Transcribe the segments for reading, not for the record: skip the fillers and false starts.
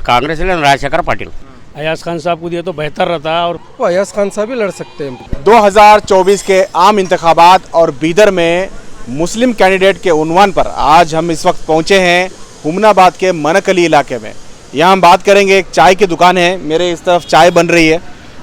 कांग्रेस राजशेखर पाटिल। अयाज खान साहब को दिया तो बेहतर रहता और वो अयाज खान साहब ही लड़ सकते हैं। 2024 के आम इंतखाबात और बीदर में मुस्लिम कैंडिडेट के उन्वान पर आज हम इस वक्त पहुंचे हैं हुमनाबाद के मनकली इलाके में। यहाँ हम बात करेंगे, एक चाय की दुकान है, मेरे इस तरफ चाय बन रही है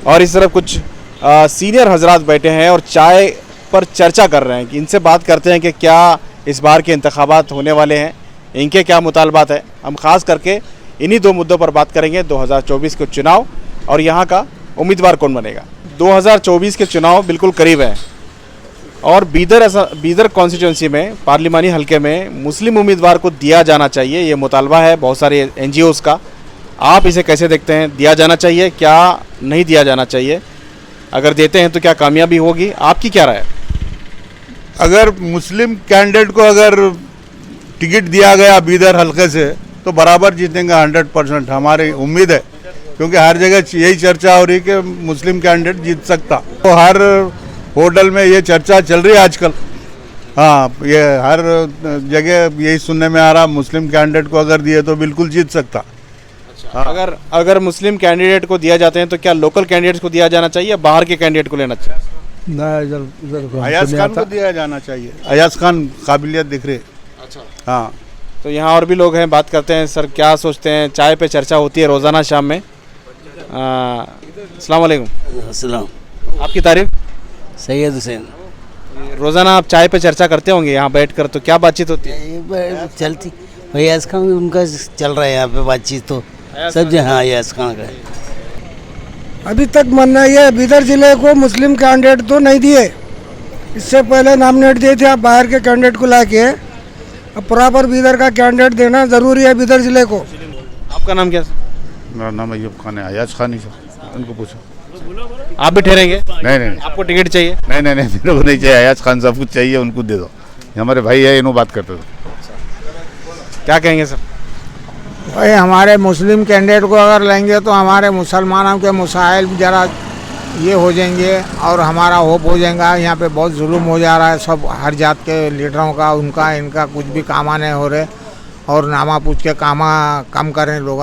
और इस तरफ कुछ सीनियर हजरात बैठे हैं और चाय पर चर्चा कर रहे हैं कि इनसे बात करते हैं कि क्या इस बार के इंतखाबात होने वाले हैं, इनके क्या मुतालबात है। हम खास करके इन्हीं दो मुद्दों पर बात करेंगे, 2024 के चुनाव और यहाँ का उम्मीदवार कौन बनेगा। 2024 के चुनाव बिल्कुल करीब हैं और बीदर कॉन्स्टिट्यूंसी में पार्लिमानी हलके में मुस्लिम उम्मीदवार को दिया जाना चाहिए, ये मुतालबा है बहुत सारे NGOs का। आप इसे कैसे देखते हैं, दिया जाना चाहिए क्या नहीं दिया जाना चाहिए? अगर देते हैं तो क्या कामयाबी होगी, आपकी क्या राय है? अगर मुस्लिम कैंडिडेट को अगर टिकट दिया गया बीदर हलके से तो बराबर जीतेंगे 100%, हमारी उम्मीद है। क्योंकि हर जगह यही चर्चा हो रही कि मुस्लिम कैंडिडेट जीत सकता, तो हर होटल में ये चर्चा चल रही है आजकल। हाँ, ये हर जगह यही सुनने में आ रहा, मुस्लिम कैंडिडेट को अगर दिए तो बिल्कुल जीत सकता। हाँ। अगर मुस्लिम कैंडिडेट को दिया जाते हैं तो क्या लोकल कैंडिडेट्स को दिया जाना चाहिए या बाहर के कैंडिडेट को लेना चाहिए? अयाज खान को दिया जाना चाहिए, अयाज खान काबिलियत दिख रही है। अच्छा, हाँ। तो यहाँ और भी लोग हैं, बात करते हैं। सर क्या सोचते हैं, चाय पे चर्चा होती है रोज़ाना शाम में। अस्सलाम वालेकुम। अस्सलाम। आपकी तारीफ? सैयद हुसैन। रोज़ाना आप चाय पे चर्चा करते होंगे यहाँ बैठकर, तो क्या बातचीत होती है? चलती अयाज खान उनका चल रहा है यहाँ पे बातचीत, तो सब जगह हाँ अयाज खान का। अभी तक मानना ये बीदर जिले को मुस्लिम कैंडिडेट तो नहीं दिए, इससे पहले नॉमिनेट दिए थे। आप बाहर के कैंडिडेट को लाके अब बराबर बीदर का कैंडिडेट देना ज़रूरी है बीदर जिले को। आपका नाम क्या है? मेरा नाम अय्यूब खान है। अयाज खान ही सर, उनको पूछो। आप भी ठहरेंगे? नहीं, आपको टिकट चाहिए? नहीं, मेरे को नहीं चाहिए। अयाज खान साहब कुछ चाहिए, उनको दे दो। हमारे भाई है, इन्हों बात करते थे। क्या कहेंगे सर? भाई हमारे मुस्लिम कैंडिडेट को अगर लेंगे तो हमारे मुसलमानों के मसाइल ज़रा ये हो जाएंगे और हमारा होप हो जाएगा। यहाँ पे बहुत जुल्म हो जा रहा है, सब हर जात के लीडरों का, उनका इनका कुछ भी कामा नहीं हो रहे और नामा पूछ के कामा कम करें लोग।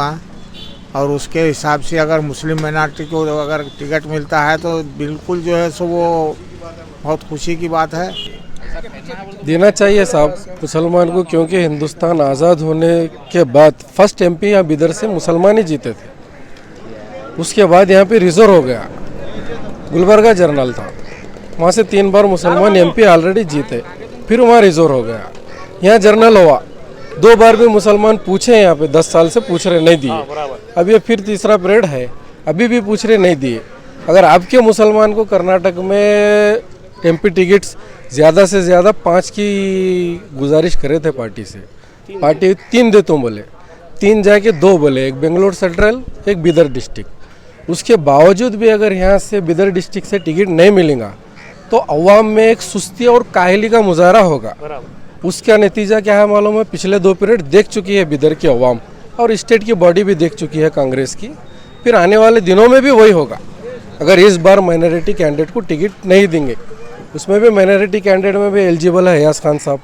और उसके हिसाब से अगर मुस्लिम माइनॉरिटी को अगर टिकट मिलता है तो बिल्कुल जो है सो वो बहुत खुशी की बात है। देना चाहिए साहब मुसलमान को, क्योंकि हिंदुस्तान आज़ाद होने के बाद फर्स्ट MP यहाँ बीदर से मुसलमान ही जीते थे। उसके बाद यहाँ पे रिजर्व हो गया, गुलबर्गा जनरल था, वहाँ से 3 बार मुसलमान MP ऑलरेडी जीते, फिर वहाँ रिजर्व हो गया, यहाँ जनरल हुआ। 2 बार भी मुसलमान पूछे, यहाँ पे 10 साल से पूछ रहे नहीं दिए। अब ये फिर तीसरा पीरियड है, अभी भी पूछ रहे नहीं दिए। अगर आपके मुसलमान को कर्नाटक में MP टिकट्स ज़्यादा से ज़्यादा 5 की गुजारिश करे थे पार्टी से, पार्टी 3 दे तुम बोले, 3 जाके 2 बोले, एक बेंगलोर सेंट्रल एक बीदर डिस्ट्रिक्ट। उसके बावजूद भी अगर यहाँ से बीदर डिस्ट्रिक्ट से टिकट नहीं मिलेगा तो अवाम में एक सुस्ती और काहली का मुजाहरा होगा। उसका नतीजा क्या है मालूम है? पिछले 2 पीरियड देख चुकी है बीदर की अवाम और स्टेट की बॉडी भी देख चुकी है कांग्रेस की। फिर आने वाले दिनों में भी वही होगा। अगर इस बार माइनॉरिटी कैंडिडेट को टिकट नहीं देंगे, उसमें भी माइनॉरिटी कैंडिडेट में भी एलिजिबल है अयाज खान साहब,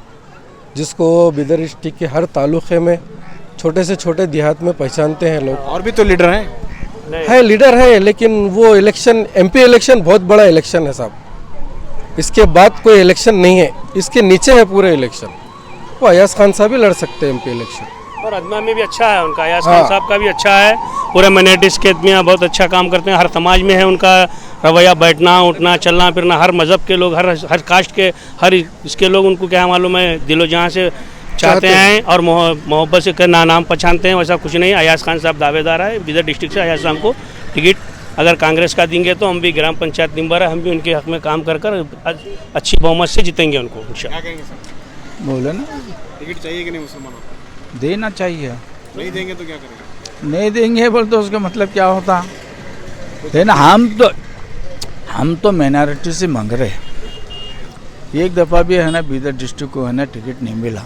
जिसको बीदर डिस्ट्रिक्ट के हर तालुके में छोटे से छोटे देहात में पहचानते हैं लोग। और भी तो लीडर हैं? लीडर है, लेकिन वो इलेक्शन MP इलेक्शन बहुत बड़ा इलेक्शन है साहब। इसके बाद कोई इलेक्शन नहीं है, इसके नीचे है पूरे इलेक्शन। वो अयाज खान साहब ही लड़ सकते हैं MP इलेक्शन। और अजमा में भी अच्छा है उनका, अयाज खान साहब का भी अच्छा है। पूरे माइनॉरिटीज़ के में बहुत अच्छा काम करते हैं, हर समाज में है उनका रवैया, बैठना उठना चलना फिरना, हर मज़हब के लोग, हर कास्ट के, हर इसके लोग उनको क्या मालूम है, दिलो जहाँ से चाहते हैं और मोहब्बत से नाम पहचानते हैं। वैसा कुछ नहीं, अयाज खान साहब दावेदार है बीदर डिस्ट्रिक्ट से। अयाज साहब को टिकट अगर कांग्रेस का देंगे तो हम भी ग्राम पंचायत मेंबर है, हम भी उनके हक में काम कर अच्छी बहुमत से जीतेंगे उनको। बोले ना, टिकट चाहिए कि नहीं मुसलमानों को? देना चाहिए। नहीं देंगे तो क्या करेंगे? नहीं देंगे बोल तो उसका मतलब क्या होता है ना? हम तो माइनॉरिटी से मांग रहे। एक दफ़ा भी है ना बीदर डिस्ट्रिक्ट को है ना टिकट नहीं मिला।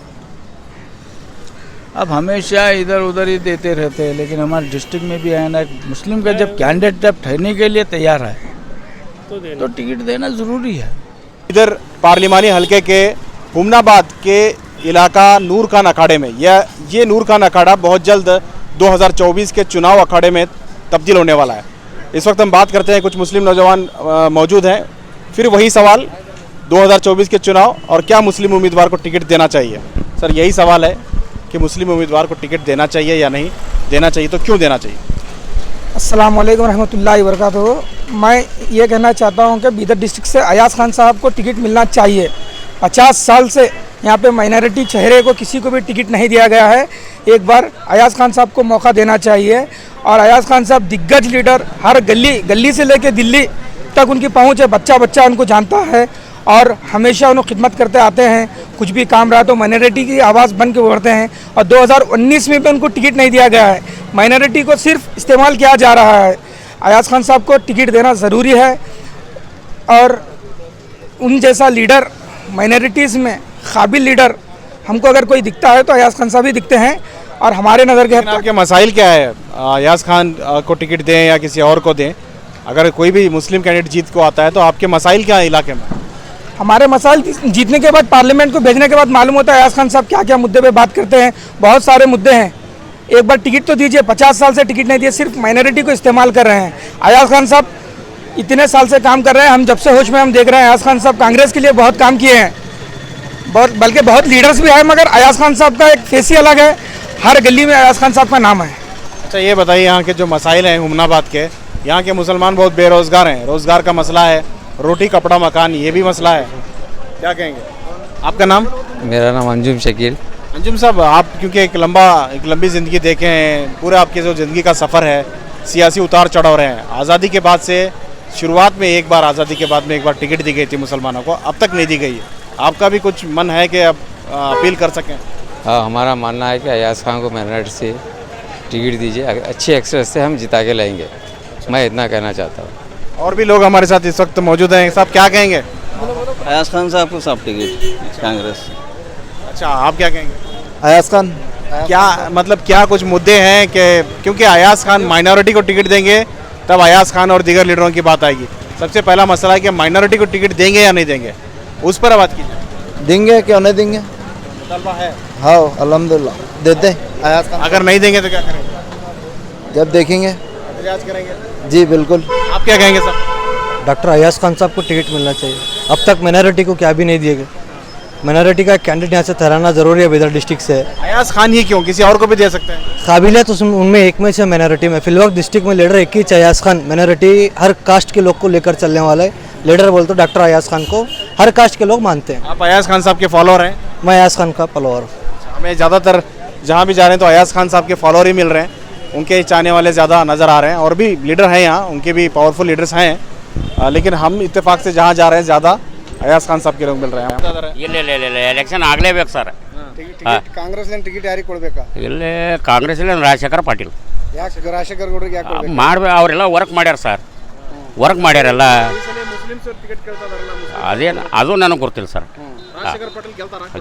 अब हमेशा इधर उधर ही देते रहते हैं, लेकिन हमारे डिस्ट्रिक्ट में भी है ना मुस्लिम का जब कैंडिडेट जब ठहरने के लिए तैयार है तो टिकट देना ज़रूरी है। इधर पार्लिमानी हलके के हुमनाबाद के इलाका नूर खान अखाड़े में ये नूर खान अखाड़ा बहुत जल्द 2024 के चुनाव अखाड़े में तब्दील होने वाला है। इस वक्त हम बात करते हैं, कुछ मुस्लिम नौजवान मौजूद हैं। फिर वही सवाल, 2024 के चुनाव और क्या मुस्लिम उम्मीदवार को टिकट देना चाहिए? सर यही सवाल है कि मुस्लिम उम्मीदवार को टिकट देना चाहिए या नहीं देना चाहिए, तो क्यों देना चाहिए? अस्सलाम वालेकुम रहमतुल्लाहि वबरकातुहू। मैं ये कहना चाहता हूँ कि बीदर डिस्ट्रिक्ट से अयाज खान साहब को टिकट मिलना चाहिए। 50 साल से यहाँ पे माइनॉरिटी चेहरे को किसी को भी टिकट नहीं दिया गया है। एक बार अयाज खान साहब को मौका देना चाहिए। और अयाज खान साहब दिग्गज लीडर, हर गली से लेके दिल्ली तक उनकी पहुँच है, बच्चा बच्चा उनको जानता है और हमेशा उन्हें खिदमत करते आते हैं। कुछ भी काम रहा तो माइनॉरिटी की आवाज़ बन के उभरते हैं। और 2019 में भी उनको टिकट नहीं दिया गया है, माइनॉरिटी को सिर्फ इस्तेमाल किया जा रहा है। अयाज खान साहब को टिकट देना ज़रूरी है और उन जैसा लीडर, माइनॉरिटीज़ में काबिल लीडर हमको अगर कोई दिखता है तो अयाज खान साहब ही दिखते हैं। और हमारे नज़र के आपके मसाइल क्या है? अयाज खान को टिकट दें या किसी और को दें? अगर कोई भी मुस्लिम कैंडिडेट जीत को आता है तो आपके मसाइल क्या है इलाके में? हमारे मसाइल जीतने के बाद, पार्लियामेंट को भेजने के बाद मालूम होता है अयाज खान साहब क्या क्या मुद्दे पे बात करते हैं। बहुत सारे मुद्दे हैं। एक बार टिकट तो दीजिए, 50 साल से टिकट नहीं दिए, सिर्फ माइनॉरिटी को इस्तेमाल कर रहे हैं। अयाज खान साहब इतने साल से काम कर रहे हैं, हम जब से होश में हम देख रहे हैं अयाज खान साहब कांग्रेस के लिए बहुत काम किए हैं, बल्कि बहुत लीडर्स भी हैं, मगर अयाज खान साहब का एक फेस ही अलग है। हर गली में अयाज खान साहब का नाम है। अच्छा ये बताइए, यहाँ के जो मसाइल हैं हुमनाबाद के, यहाँ के मुसलमान बहुत बेरोज़गार हैं, रोज़गार का मसला है, रोटी कपड़ा मकान ये भी मसला है, क्या कहेंगे? आपका नाम? मेरा नाम अंजुम शकील। अंजुम साहब, आप क्योंकि एक लंबी ज़िंदगी देखे हैं, पूरा आपके जो ज़िंदगी का सफ़र है, सियासी उतार चढ़ाव रहे हैं। आज़ादी के बाद से, शुरुआत में एक बार आज़ादी के बाद में एक बार टिकट दी गई थी मुसलमानों को, अब तक नहीं दी गई है। आपका भी कुछ मन है कि अब अपील कर सकें? हाँ, हमारा मानना है कि अयाज खान को माइनॉरिटी से टिकट दीजिए, अच्छे एक्सेस से हम जिता के लाएंगे। मैं इतना कहना चाहता हूँ। और भी लोग हमारे साथ इस वक्त मौजूद हैं, साहब क्या कहेंगे? अयाज खान साहब को सब टिकट कांग्रेस। अच्छा, आप क्या कहेंगे? अयाज खान क्या मतलब क्या कुछ मुद्दे हैं कि क्योंकि अयाज खान माइनॉरिटी को टिकट देंगे तब अयाज खान और दीगर लीडरों की बात आएगी। सबसे पहला मसला है कि माइनॉरिटी को टिकट देंगे या नहीं देंगे, उस पर बात कीजिए। देंगे क्यों नहीं देंगे? मुतालबा है। हाँ अल्हम्दुलिल्लाह देते हैं अयाज खान। अगर नहीं देंगे तो क्या करेंगे? जब देखेंगे एहतजाज करेंगे। जी बिल्कुल। आप क्या कहेंगे सर? डॉक्टर अयाज खान साहब को टिकट मिलना चाहिए। अब तक माइनॉरिटी को क्या भी नहीं दिए गए। माइनॉरिटी का कैंडिडेट यहाँ से ठहराना ज़रूरी है बीदर डिस्ट्रिक्ट से। अयाज खान ही क्यों, किसी और को भी दे सकते हैं? काबिलियत उनमें एक में से माइनॉरिटी में। फिलहाल डिस्ट्रिक्ट में लीडर एक ही अयाज खान, माइनॉरिटी हर कास्ट के लोग को लेकर चलने वाला है लीडर। बोलते डॉक्टर अयाज खान को हर कास्ट के लोग मानते हैं। आप अयाज खान साहब के फॉलोअर हैं? मैं अयाज खान का फॉलोअर। हमें ज़्यादातर जहाँ भी जा रहे हैं तो अयाज खान साहब के फॉलोअर ही मिल रहे हैं, उनके चाहने वाले ज़्यादा नज़र आ रहे हैं। और भी लीडर हैं यहाँ, उनके भी पावरफुल लीडर्स हैं, लेकिन हम इत्तेफाक से जहाँ जा रहे हैं ज़्यादा अयाज खान साहब के लोग मिल रहे हैं। ಇಲ್ಲಿ ಎಲೆಕ್ಷನ್ ಆಗಲೇಬೇಕು ಸರ್. ಕಾಂಗ್ರೆಸ್ ಟಿಕೆಟ್ ಯಾರಿಗೆ ಕೊಡ್ಬೇಕಾ? ಇಲ್ಲಿ ಕಾಂಗ್ರೆಸ್ ರಾಜಶೇಖರ್ ಪಾಟೀಲ್ ಯಾಕೆ ರಾಜಶೇಖರ್ ಗೌಡ್ರಿಗೆ ಯಾಕೆ ಕೊಡ್ಬೇಕು? ಮಾಡ್ಬೇಕು, ಅವರೆಲ್ಲ ವರ್ಕ್ ಮಾಡ್ಯಾರ ಸರ್, ವರ್ಕ್ ಮಾಡ್ಯಾರೆಲ್ಲ. ಅದೇನು ಅದು ನನಗೆ ಗೊತ್ತಿಲ್ಲ ಸರ್.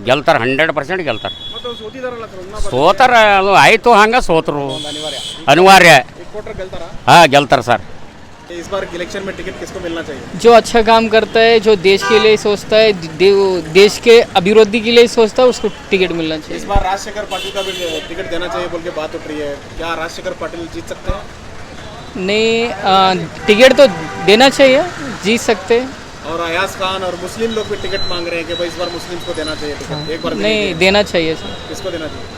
ಗೆಲ್ತಾರೆ, 100% ಗೆಲ್ತಾರೆ. ಸೋತಾರ, ಅದು ಆಯಿತು, ಹಂಗೆ ಸೋತರು, ಅನಿವಾರ್ಯ. ಹಾಂ ಗೆಲ್ತಾರೆ ಸರ್. इस बार इलेक्शन में टिकट किसको मिलना चाहिए? जो अच्छा काम करता है, जो देश के लिए सोचता है, देश के अभिवृद्धि के लिए सोचता है, उसको टिकट मिलना चाहिए। इस बार राजशेखर पाटिल का भी टिकट देना चाहिए बोल के बात उठ रही है, क्या राजशेखर पाटिल जीत सकते हैं? नहीं, टिकट तो देना चाहिए, जीत सकते हैं। और अयाज खान और मुस्लिम लोग भी टिकट मांग रहे हैं कि भाई इस बार मुस्लिम को देना चाहिए टिकट। एक बार नहीं, देना चाहिए सर। किसको देना चाहिए?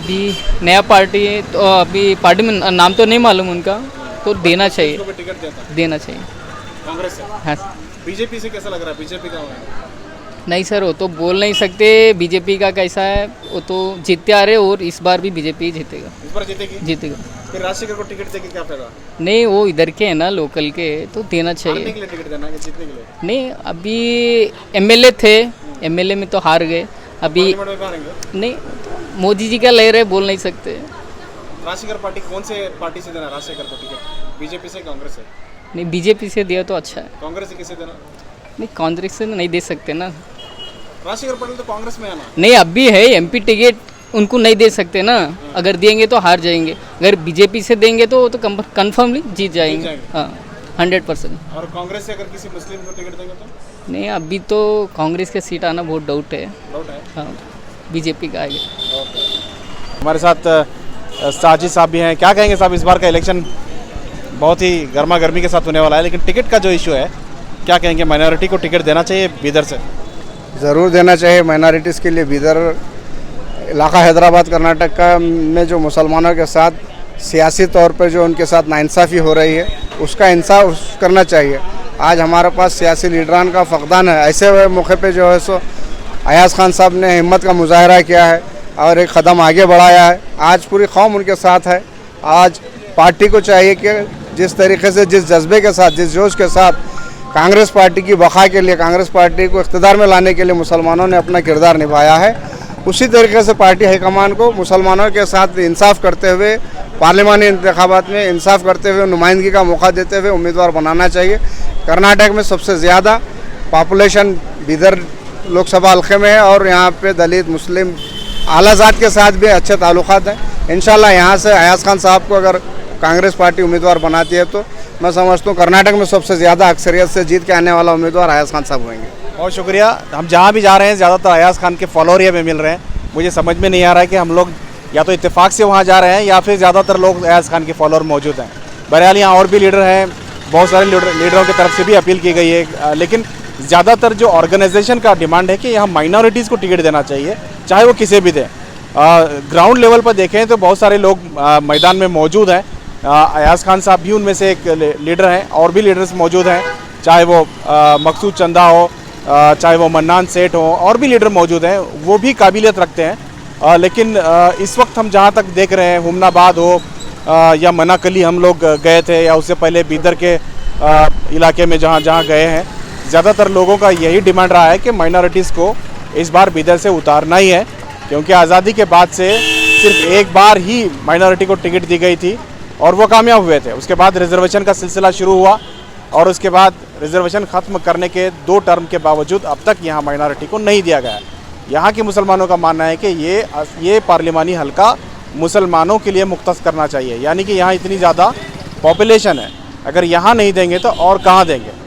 अभी नया पार्टी है तो अभी पार्टी में नाम तो नहीं मालूम उनका, तो देना चाहिए, टिकट देना चाहिए। कांग्रेस से? हाँ। बीजेपी से कैसा लग रहा है? बीजेपी का नहीं सर, वो तो बोल नहीं सकते बीजेपी का कैसा है, वो तो जीतते आ रहे और इस बार भी बीजेपी जीतेगा। इस बार जीतेगा। फिर राजशेखर को टिकट देके क्या फायदा? नहीं, वो इधर के है ना, लोकल के, तो देना चाहिए। हारने के लिए टिकट देना है कि जीतने के लिए? नहीं, अभी एमएलए थे, एमएलए में तो हार गए। अभी नहीं, मोदी जी का ले रहे, बोल नहीं सकते। राजशेखर पार्टी कौन से पार्टी से देना राजशेखर को टिकट? बीजेपी से, कांग्रेस से? नहीं, बीजेपी से दिया तो अच्छा है। कांग्रेस से किसे देना? नहीं, कांग्रेस से नहीं दे सकते ना। राजशेखर पाटिल तो कांग्रेस में है ना? नहीं, अभी है एमपी टिकट, उनको नहीं दे सकते ना। अगर देंगे तो हार जाएंगे, अगर बीजेपी से देंगे तो कन्फर्मली जीत जाएंगे। हाँ, 100%। और कांग्रेस से अगर किसी मुस्लिम को टिकट देंगे तो? नहीं, अभी तो कांग्रेस का सीट आना बहुत डाउट है। डाउट है? हाँ, बीजेपी का आएगा। हमारे साथ साजिद साहब भी हैं। क्या कहेंगे साहब, इस बार का इलेक्शन बहुत ही गर्मा गर्मी के साथ होने वाला है, लेकिन टिकट का जो इशू है, क्या कहेंगे, माइनॉरिटी को टिकट देना चाहिए बीदर से? ज़रूर देना चाहिए माइनॉरिटीज़ के लिए। बीदर इलाका हैदराबाद कर्नाटक का में जो मुसलमानों के साथ सियासी तौर पर जो उनके साथ नाइंसाफ़ी हो रही है, उसका इंसाफ करना चाहिए। आज हमारे पास सियासी लीडरान का फकदान है। ऐसे मौके पे जो है सो अयाज़ खान साहब ने हिम्मत का मुजाहरा किया है और एक कदम आगे बढ़ाया है। आज पूरी कौम उनके साथ है। आज पार्टी को चाहिए कि जिस तरीके से, जिस जज्बे के साथ, जिस जोश के साथ कांग्रेस पार्टी की बका के लिए, कांग्रेस पार्टी को इक़्तिदार में लाने के लिए मुसलमानों ने अपना किरदार निभाया है, उसी तरीके से पार्टी हाईकमान को मुसलमानों के साथ इंसाफ करते हुए, पार्लिमानी इंतखाबात में इंसाफ करते हुए, नुमाइंदगी का मौका देते हुए उम्मीदवार बनाना चाहिए। कर्नाटक में सबसे ज़्यादा पॉपुलेशन बीदर लोकसभा हल्के में है और यहाँ पे दलित, मुस्लिम, आला ज़ात के साथ भी अच्छे ताल्लुकात हैं। इंशाल्लाह यहाँ से अयाज़ खान साहब को अगर कांग्रेस पार्टी उम्मीदवार बनाती है तो मैं समझता हूँ कर्नाटक में सबसे ज़्यादा अक्सरियत से जीत के आने वाला उम्मीदवार अयाज़ खान साहब होंगे। बहुत शुक्रिया। हम जहाँ भी जा रहे हैं ज़्यादातर अयाज़ खान के फॉलोअर हमें मिल रहे हैं। मुझे समझ में नहीं आ रहा है कि हम लोग या तो इत्तेफाक से वहाँ जा रहे हैं या फिर ज़्यादातर लोग अयाज़ खान के फॉलोअर मौजूद हैं। बहरहाल यहाँ और भी लीडर हैं, बहुत सारे लीडरों की तरफ से भी अपील की गई है, लेकिन ज़्यादातर जो ऑर्गेनाइजेशन का डिमांड है कि यहाँ माइनॉरिटीज़ को टिकट देना चाहिए, चाहे वो किसी भी दें। ग्राउंड लेवल पर देखें तो बहुत सारे लोग मैदान में मौजूद हैं। अयाज़ खान साहब भी उनमें से एक लीडर हैं, और भी लीडर्स मौजूद हैं, चाहे वो मकसूद चंदा हो, चाहे वो मन्नान सेठ हो, और भी लीडर मौजूद हैं, वो भी काबिलियत रखते हैं। लेकिन इस वक्त हम जहाँ तक देख रहे हैं, हुमनाबाद हो या मनाकली हम लोग गए थे, या उससे पहले बीदर के इलाके में जहाँ जहाँ गए हैं, ज़्यादातर लोगों का यही डिमांड रहा है कि माइनॉरिटीज़ को इस बार बीदर से उतारना ही है, क्योंकि आज़ादी के बाद से सिर्फ एक बार ही माइनॉरिटी को टिकट दी गई थी और वो कामयाब हुए थे। उसके बाद रिजर्वेशन का सिलसिला शुरू हुआ और उसके बाद रिजर्वेशन ख़त्म करने के 2 टर्म के बावजूद अब तक यहाँ माइनॉरिटी को नहीं दिया गया। यहाँ के मुसलमानों का मानना है कि ये पार्लिमानी हल्का मुसलमानों के लिए मुख्तस करना चाहिए, यानी कि यहाँ इतनी ज़्यादा पॉपुलेशन है, अगर यहाँ नहीं देंगे तो और कहाँ देंगे।